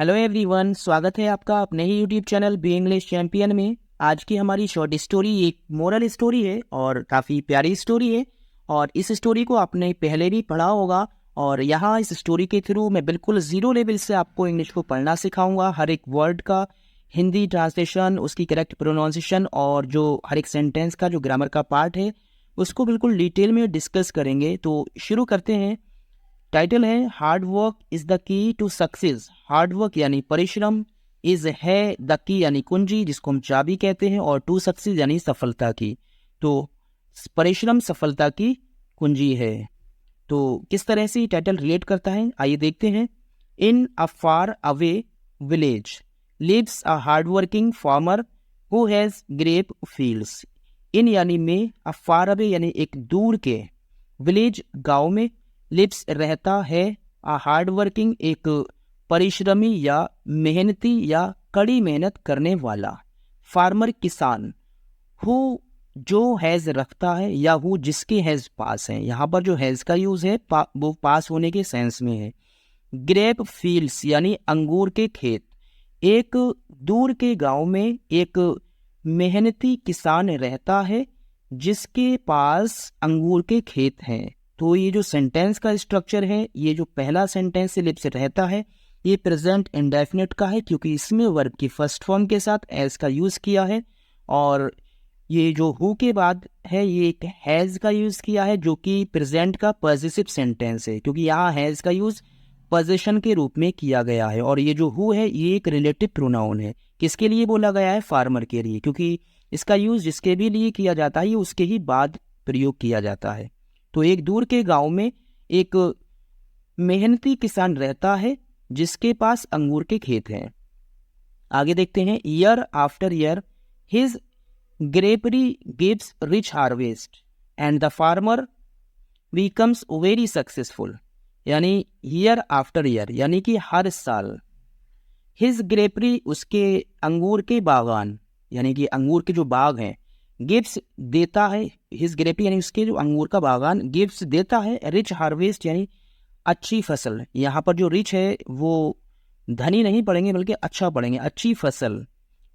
Hello everyone, स्वागत है आपका अपने ही YouTube channel B English Champion में। आज की हमारी शॉर्ट स्टोरी एक मोरल स्टोरी है और काफ़ी प्यारी स्टोरी है। और इस स्टोरी को आपने पहले भी पढ़ा होगा। और यहाँ इस स्टोरी के थ्रू मैं बिल्कुल ज़ीरो लेवल से आपको इंग्लिश को पढ़ना सिखाऊंगा। हर एक वर्ड का हिंदी ट्रांसलेशन, उसकी करेक्ट प्रोनाउंसिएशन और जो हर एक सेंटेंस का जो ग्रामर का पार्ट है उसको बिल्कुल डिटेल में डिस्कस करेंगे। तो शुरू करते हैं। टाइटल है hard work is the key to success. Hard work यानी परिश्रम, इज है द की यानी कुंजी जिसको हम चाबी कहते हैं, और टू सक्सेस यानी सफलता की। तो परिश्रम सफलता की कुंजी है। तो किस तरह से टाइटल रिलेट करता है आइए देखते हैं। In a far away village lives a hard working farmer who has grape fields. In यानी में, अ फार अवे यानी एक दूर के, विलेज गांव में, लिव्स रहता है, अ हार्ड वर्किंग एक परिश्रमी या मेहनती या कड़ी मेहनत करने वाला, फार्मर किसान, हु जो हैज रखता है या हु जिसके हैज पास है। यहाँ पर जो हैज का यूज है वो पास होने के सेंस में है। ग्रेप फील्ड्स यानी अंगूर के खेत। एक दूर के गांव में एक मेहनती किसान रहता है जिसके पास अंगूर के खेत हैं। तो ये जो सेंटेंस का स्ट्रक्चर है, ये जो पहला सेंटेंस से लिप्स रहता है, ये प्रेजेंट इंडेफिनिट का है क्योंकि इसमें वर्ब की फर्स्ट फॉर्म के साथ एज का यूज किया है। और ये जो हु के बाद है ये एक हैज का यूज किया है जो कि प्रेजेंट का पॉजिटिव सेंटेंस है क्योंकि यहाँ हैज का यूज पोजीशन के रूप में किया गया है। और ये जो हु है ये एक रिलेटिव प्रोनाउन है। किसके लिए बोला गया है? फार्मर के लिए, क्योंकि इसका यूज जिसके भी लिए किया जाता है ये उसके ही बाद प्रयोग किया जाता है। तो एक दूर के गांव में एक मेहनती किसान रहता है जिसके पास अंगूर के खेत हैं। आगे देखते हैं। Year after year his grapery gives rich harvest and the farmer becomes very successful. यानी ईयर आफ्टर ईयर यानी कि हर साल, हिज ग्रेपरी उसके अंगूर के बागान यानी कि अंगूर के जो बाग हैं, गिव्स देता है, हिज ग्रेपरी यानी उसके जो अंगूर का बागान गिव्स देता है, रिच हार्वेस्ट यानी अच्छी फसल। यहाँ पर जो रिच है वो धनी नहीं पढ़ेंगे बल्कि अच्छा पढ़ेंगे, अच्छी फसल।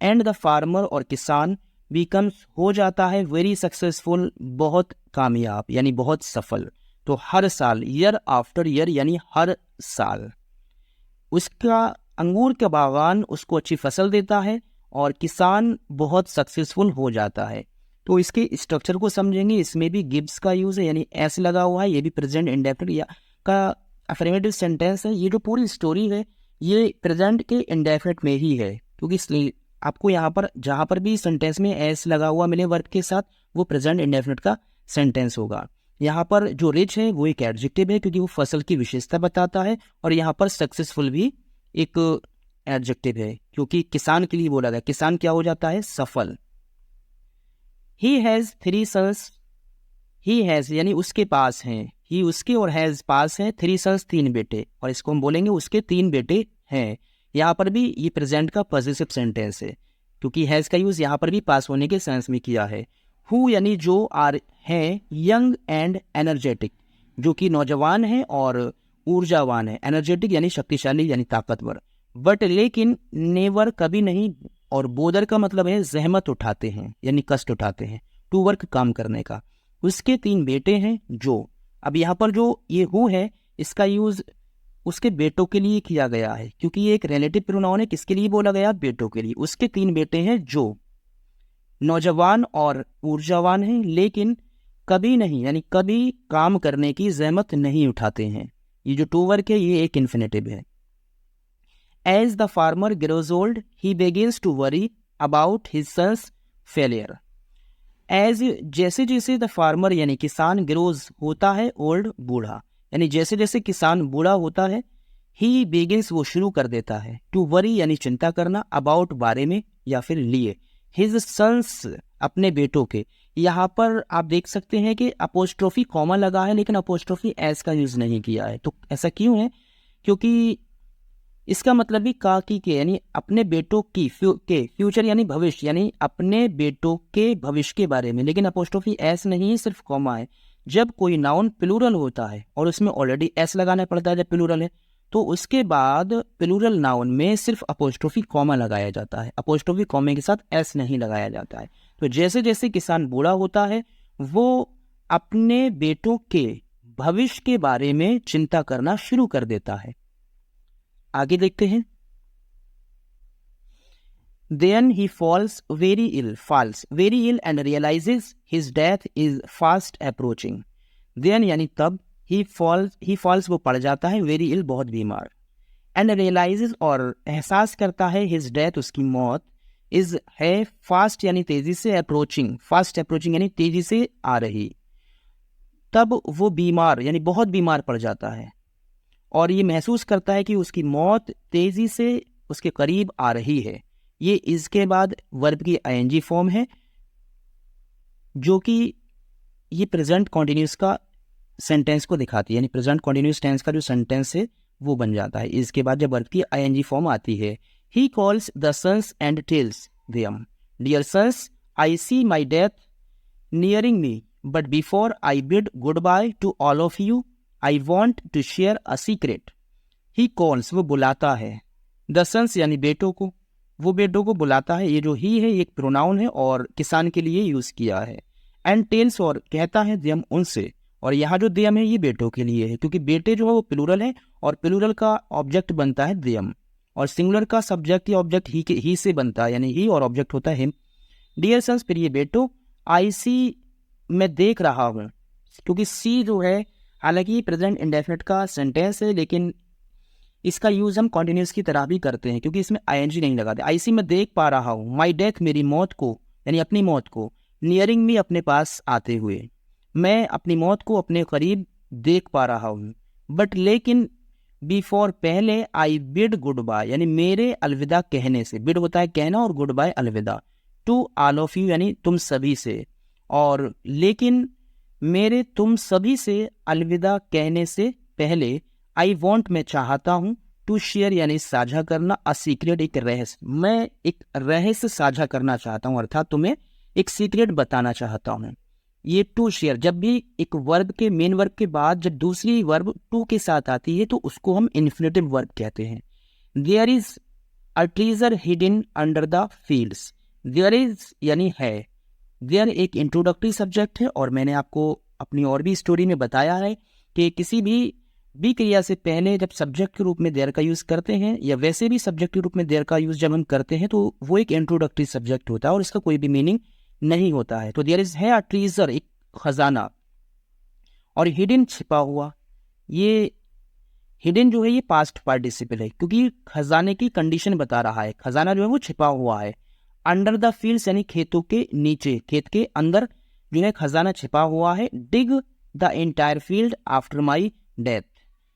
एंड द फार्मर और किसान बिकम्स हो जाता है वेरी सक्सेसफुल बहुत कामयाब यानी बहुत सफल। तो हर साल, ईयर आफ्टर ईयर यानी हर साल, उसका अंगूर का बागान उसको अच्छी फसल देता है और किसान बहुत सक्सेसफुल हो जाता है। तो इसके स्ट्रक्चर को समझेंगे। इसमें भी गिव्स का यूज है यानी एस लगा हुआ है, ये भी प्रेजेंट इंडेफिनिट का अफर्मेटिव सेंटेंस है। ये जो पूरी स्टोरी है ये प्रेजेंट के इंडेफिनिट में ही है क्योंकि इसलिए आपको यहाँ पर जहाँ पर भी सेंटेंस में एस लगा हुआ मिले वर्ब के साथ वो प्रेजेंट इंडेफिनिट का सेंटेंस होगा। यहाँ पर जो रिच है वो एक एडजेक्टिव है क्योंकि वो फसल की विशेषता बताता है, और यहाँ पर सक्सेसफुल भी एक एडजेक्टिव है क्योंकि किसान के लिए बोला गया। किसान क्या हो जाता है? सफल। He has 3 sons. He has यानी उसके पास हैं, ही उसके और हैज पास है, 3 सन्स 3 बेटे, और इसको हम बोलेंगे उसके 3 बेटे हैं। यहाँ पर भी ये प्रेजेंट का पॉजिटिव सेंटेंस है क्योंकि हैज का यूज यहाँ पर भी पास होने के सेंस में किया है। हु यानी जो आर हैं यंग एंड एनर्जेटिक, जो कि नौजवान है और ऊर्जावान है। एनर्जेटिक यानी शक्तिशाली यानी ताकतवर। बट लेकिन नेवर कभी नहीं, और बोदर का मतलब है जहमत उठाते हैं यानी कष्ट उठाते हैं, टू वर्क काम करने का। उसके 3 बेटे हैं जो, अब यहाँ पर जो ये हु है इसका यूज उसके बेटों के लिए किया गया है क्योंकि ये एक रिलेटिव प्रोनाउन है। किसके लिए बोला गया? बेटों के लिए। उसके 3 बेटे हैं जो नौजवान और ऊर्जावान हैं लेकिन कभी नहीं यानी कभी काम करने की जहमत नहीं उठाते हैं। ये जो टू वर्क है ये एक इन्फिनेटिव है। As the farmer grows old he begins to worry about his sons failure. As जैसे जैसे द फार्मर यानी किसान ग्रोज होता है, ओल्ड बूढ़ा, यानी जैसे जैसे किसान बूढ़ा होता है, ही बिगिंस वो शुरू कर देता है, टू वरी यानी चिंता करना, अबाउट बारे में या फिर लिए, हिज सन्स अपने बेटों के। यहाँ पर आप देख सकते हैं कि अपोस्ट्रोफी कॉमा लगा है लेकिन अपोस्ट्रोफी एस का यूज नहीं किया है। तो ऐसा क्यों है? क्योंकि इसका मतलब भी का की के यानी अपने बेटों की के फ्यूचर यानी भविष्य, यानी अपने बेटों के भविष्य के बारे में, लेकिन अपोस्ट्रोफी एस नहीं है, सिर्फ कॉमा है। जब कोई नाउन प्लूरल होता है और उसमें ऑलरेडी एस लगाना पड़ता है जब प्लूरल है, तो उसके बाद प्लूरल नाउन में सिर्फ अपोस्ट्रोफी कॉमा लगाया जाता है, अपोस्ट्रोफी कॉमे के साथ एस नहीं लगाया जाता है। तो जैसे जैसे किसान बूढ़ा होता है वो अपने बेटों के भविष्य के बारे में चिंता करना शुरू कर देता है। आगे देखते हैं। Then he falls very ill and realizes his death is fast approaching. Then यानी तब, he falls वो पड़ जाता है, very ill बहुत बीमार, and realizes और एहसास करता है, his death उसकी मौत, is है fast यानी तेजी से, fast approaching यानी तेजी से आ रही। तब वो बीमार यानी बहुत बीमार पड़ जाता है और ये महसूस करता है कि उसकी मौत तेजी से उसके करीब आ रही है। ये इसके बाद वर्ब की आईएनजी फॉर्म है जो कि ये प्रेजेंट कॉन्टिन्यूस का सेंटेंस को दिखाती है, यानी प्रेजेंट कॉन्टिन्यूस टेंस का जो सेंटेंस है वो बन जाता है। इसके बाद जब वर्ब की आईएनजी फॉर्म आती है, he calls the sons and tells them, dear sons I see my death nearing me, but before I bid goodbye to all of you I want to share a secret. He calls वो बुलाता है, the sons यानी बेटों को, वो बेटों को बुलाता है। ये जो ही है ये एक प्रोनाउन है और किसान के लिए यूज किया है। एंड टेल्स और कहता है देम उनसे, और यहाँ जो देम है ये बेटों के लिए है क्योंकि बेटे जो है वो प्लूरल है और प्लूरल का ऑब्जेक्ट बनता है देम और सिंगुलर का सब्जेक्ट या ऑब्जेक्ट ही से बनता है, यानी ही और ऑब्जेक्ट होता है हिम। डियर सन्स फिर ये बेटो, आई सी मैं देख रहा हूँ, क्योंकि सी जो है हालांकि प्रेजेंट इंडेफिनिट का सेंटेंस है लेकिन इसका यूज हम कॉन्टिन्यूस की तरह भी करते हैं क्योंकि इसमें आईएनजी नहीं लगाते। आई सी मैं देख पा रहा हूँ, माई डेथ मेरी मौत को यानी अपनी मौत को, नियरिंग मी अपने पास आते हुए, मैं अपनी मौत को अपने करीब देख पा रहा हूँ। बट लेकिन बिफोर पहले, आई बिड गुड बाय यानी मेरे अलविदा कहने से, बिड होता है कहना और गुड बाय अलविदा, टू ऑल ऑफ यू यानी तुम सभी से, और लेकिन मेरे तुम सभी से अलविदा कहने से पहले, आई वॉन्ट मैं चाहता हूँ, टू शेयर यानी साझा करना, अ सीक्रेट एक रहस्य, मैं एक रहस्य साझा करना चाहता हूँ, अर्थात तुम्हें एक सीक्रेट बताना चाहता हूँ। ये टू शेयर, जब भी एक वर्ब के मेन वर्ब के बाद जब दूसरी वर्ब टू के साथ आती है तो उसको हम इन्फिनेटिव वर्ब कहते हैं। There is a treasure hidden under the fields, there is यानी है, देयर एक इंट्रोडक्टरी सब्जेक्ट है और मैंने आपको अपनी और भी स्टोरी में बताया है कि किसी भी क्रिया से पहले जब सब्जेक्ट के रूप में देयर का यूज करते हैं या वैसे भी सब्जेक्ट के रूप में देयर का यूज जब हम करते हैं तो वो एक इंट्रोडक्टरी सब्जेक्ट होता है और इसका कोई भी मीनिंग नहीं होता है। तो देयर इज है अ ट्रेजर एक खजाना, और हिडन छिपा हुआ, ये हिडन जो है ये पास्ट पार्टिसिपल है क्योंकि खजाने की कंडीशन बता रहा है, खजाना जो है वो छिपा हुआ है। अंडर द फील्ड्स यानी खेतों के नीचे, खेत के अंदर जो है खजाना छिपा हुआ है। Dig the entire field after my death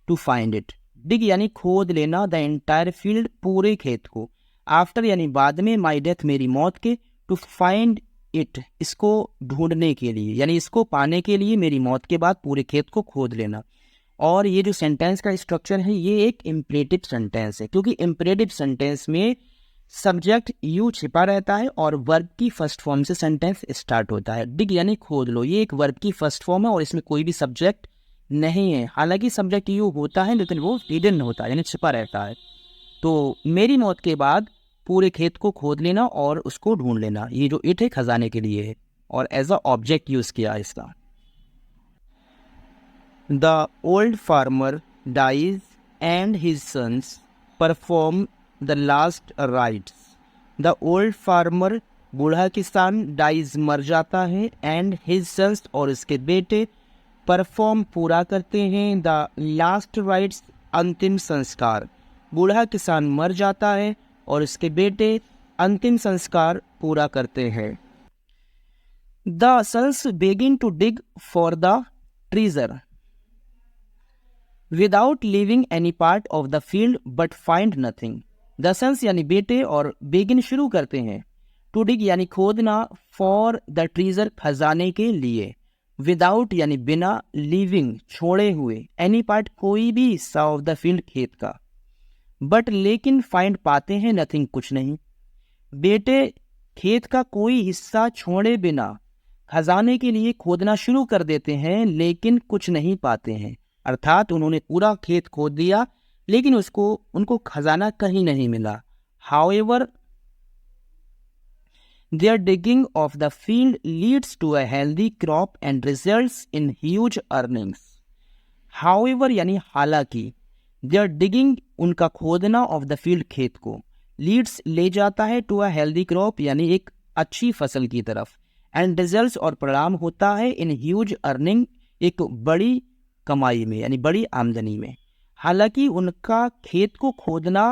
to find it, dig यानी खोद लेना, द एंटायर फील्ड पूरे खेत को, आफ्टर यानी बाद में, माई डेथ मेरी मौत के, टू फाइंड इट इसको ढूंढने के लिए यानी इसको पाने के लिए, मेरी मौत के बाद पूरे खेत को खोद लेना। और ये जो सेंटेंस का स्ट्रक्चर है ये एक इम्परेटिव सेंटेंस है क्योंकि इम्परेटिव सेंटेंस में सब्जेक्ट यू छिपा रहता है और वर्ब की फर्स्ट फॉर्म से सेंटेंस स्टार्ट होता है। डिग यानी खोद लो, ये एक वर्ब की फर्स्ट फॉर्म है और इसमें कोई भी सब्जेक्ट नहीं है, हालांकि सब्जेक्ट यू होता है लेकिन वो हिडन होता है यानी छिपा रहता है। तो मेरी मौत के बाद पूरे खेत को खोद लेना और उसको ढूंढ लेना, ये जो इट है खजाने के लिए है और एज अ ऑब्जेक्ट यूज किया है इसका। The old farmer dies and his sons perform the last rites, the old farmer बूढ़ा किसान, डाइज मर जाता है, एंड हिज सन्स और उसके बेटे, परफॉर्म पूरा करते हैं, द लास्ट राइट्स अंतिम संस्कार, बूढ़ा किसान मर जाता है और उसके बेटे अंतिम संस्कार पूरा करते हैं। The sons begin to dig for the treasure without leaving any part of the field but find nothing, the sons यानी बेटे और बेगिन शुरू करते हैं, टू डिग यानी खोदना, फॉर द ट्रेजर खजाने के लिए, विदाउट यानी बिना, लीविंग छोड़े हुए, एनी पार्ट कोई भी हिस्सा ऑफ द फील्ड खेत का, बट लेकिन फाइंड पाते हैं, नथिंग कुछ नहीं। बेटे खेत का कोई हिस्सा छोड़े बिना खजाने के लिए खोदना शुरू कर देते हैं लेकिन कुछ नहीं पाते हैं, अर्थात उन्होंने पूरा खेत खोद दिया लेकिन उनको खजाना कहीं नहीं मिला। However their digging of the field leads to a healthy crop and results in huge earnings. However यानी हालांकि, their digging उनका खोदना of the field खेत को, leads ले जाता है to a healthy crop यानी एक अच्छी फसल की तरफ, and results और परिणाम होता है in huge earning एक बड़ी कमाई में यानी बड़ी आमदनी में। हालांकि उनका खेत को खोदना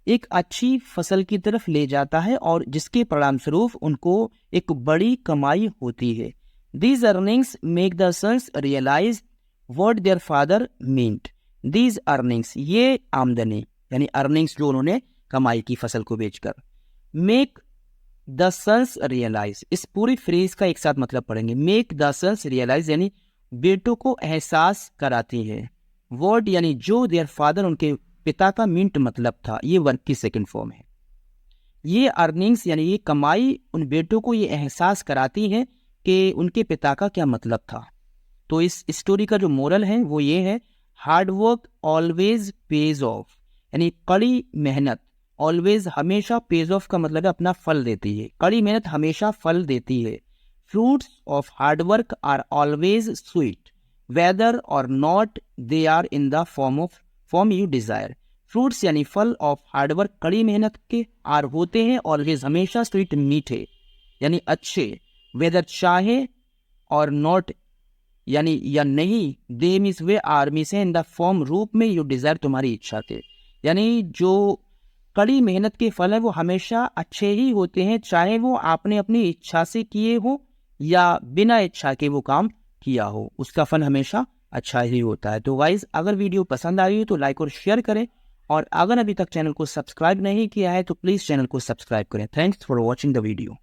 एक अच्छी फसल की तरफ ले जाता है और जिसके परिणाम स्वरूप उनको एक बड़ी कमाई होती है। These earnings make the sons realize what their father meant. These earnings ये आमदनी यानी earnings जो उन्होंने कमाई की फसल को बेचकर, make the sons realize, इस पूरी फ्रेज का एक साथ मतलब पढ़ेंगे। make the sons realize यानी बेटों को एहसास कराती है, what यानी जो their father उनके पिता का मिंट मतलब था, ये वर्ब की सेकंड फॉर्म है। ये अर्निंग्स यानी ये कमाई उन बेटों को ये एहसास कराती है कि उनके पिता का क्या मतलब था। तो इस स्टोरी का जो मोरल है वो ये है, hard work always page of, यानी कड़ी मेहनत ऑलवेज हमेशा, पेज ऑफ का मतलब है अपना फल देती है, कड़ी मेहनत हमेशा फल देती है। Fruits of hard work are always sweet whether or not they are in the form you desire. Fruits यानी फल ऑफ हार्डवर्क कड़ी मेहनत के, आर होते हैं ऑलवेज हमेशा, स्वीट मीठे यानी अच्छे, वेदर चाहे और नॉट यानी या नहीं, दे मीस वे आर मीस है, इन द फॉर्म रूप में यू डिजायर तुम्हारी इच्छा के, यानी जो कड़ी मेहनत के फल है वो हमेशा अच्छे ही होते हैं, चाहे वो आपने अपनी इच्छा से किए हो या बिना इच्छा के वो काम किया हो, उसका फल हमेशा अच्छा ही होता है। तो गाइज अगर वीडियो पसंद आई हो तो लाइक और शेयर करें, और अगर अभी तक चैनल को सब्सक्राइब नहीं किया है तो प्लीज़ चैनल को सब्सक्राइब करें। Thanks for watching the video.